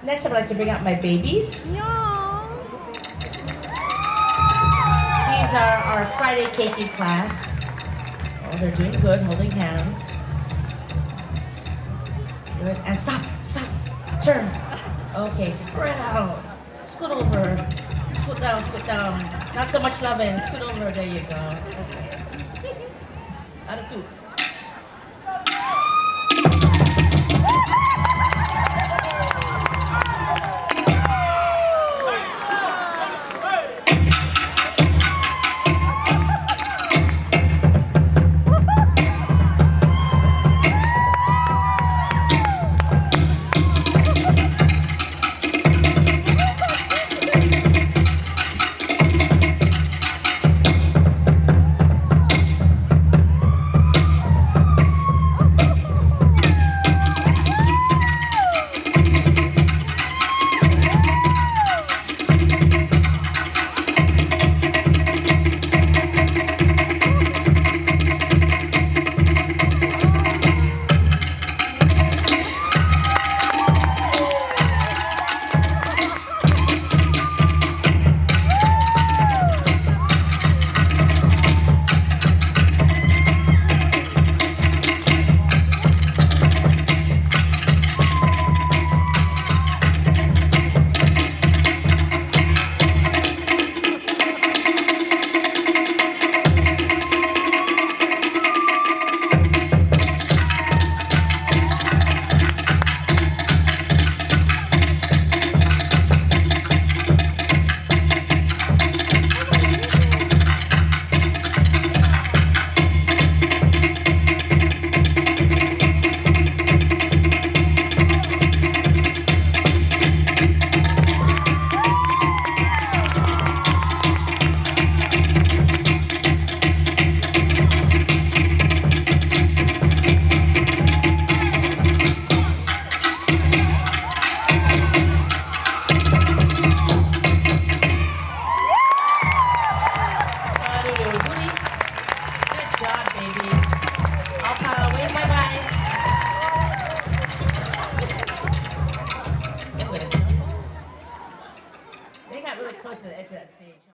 Next, I'd like to bring out my babies. Yeah. These are our Friday caking class. Oh, they're doing good, holding hands. Good, and stop, turn. Okay, spread out. Scoot over. Scoot down. Not so much loving. Scoot over, there you go. Okay. Out of two.